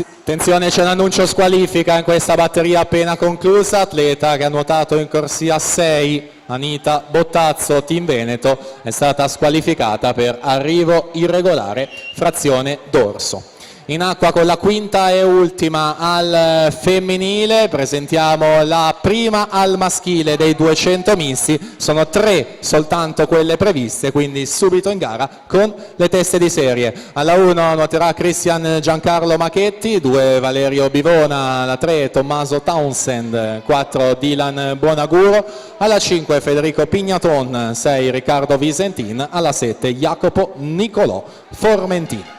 Attenzione, c'è un annuncio squalifica in questa batteria appena conclusa. Atleta che ha nuotato in corsia 6, Anita Bottazzo, Team Veneto, è stata squalificata per arrivo irregolare, frazione dorso. In acqua con la quinta e ultima al femminile, presentiamo la prima al maschile dei 200 misti, sono 3 soltanto quelle previste, quindi subito in gara con le teste di serie. Alla 1 nuoterà Cristian Giancarlo Machetti, 2 Valerio Bivona, alla 3 Tommaso Townsend, 4 Dylan Buonaguro, alla 5 Federico Pignaton, 6 Riccardo Visentin, alla 7 Jacopo Nicolò Formentini.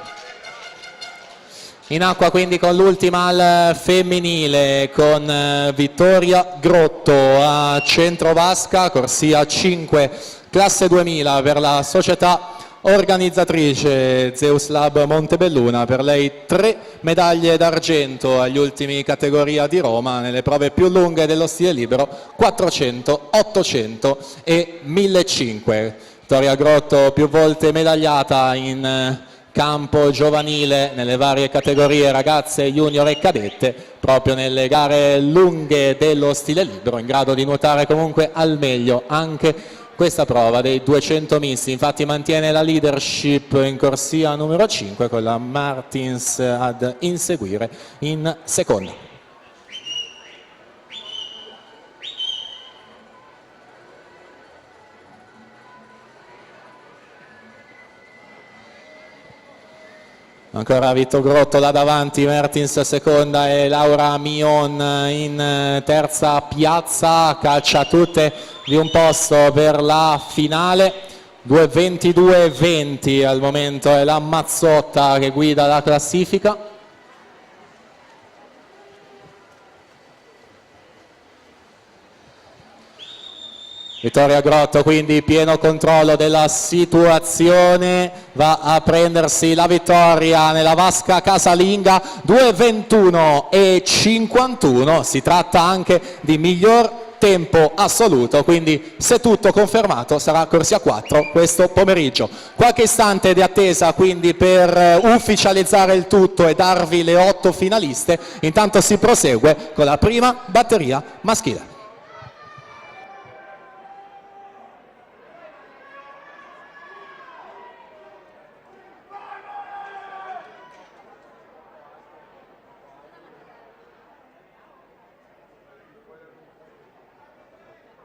In acqua quindi con l'ultima al femminile, con Vittoria Grotto a Centrovasca, corsia 5, classe 2000 per la società organizzatrice Zeus Lab Montebelluna. Per lei 3 medaglie d'argento agli ultimi categoria di Roma nelle prove più lunghe dello stile libero, 400, 800 e 1500. Vittoria Grotto più volte medagliata in campo giovanile nelle varie categorie ragazze, junior e cadette, proprio nelle gare lunghe dello stile libero, in grado di nuotare comunque al meglio anche questa prova dei 200 misti. Infatti mantiene la leadership in corsia numero 5 con la Martins ad inseguire in seconda. Ancora Vitto Grotto là davanti, Mertins seconda e Laura Mion in terza piazza, calcia tutte di un posto per la finale. 2:22:20 al momento è la Mazzotta che guida la classifica. Vittoria Grotto quindi pieno controllo della situazione, va a prendersi la vittoria nella vasca casalinga, 2:21:51, si tratta anche di miglior tempo assoluto, quindi se tutto confermato sarà corsia 4 questo pomeriggio. Qualche istante di attesa quindi per ufficializzare il tutto e darvi le 8 finaliste, intanto si prosegue con la prima batteria maschile.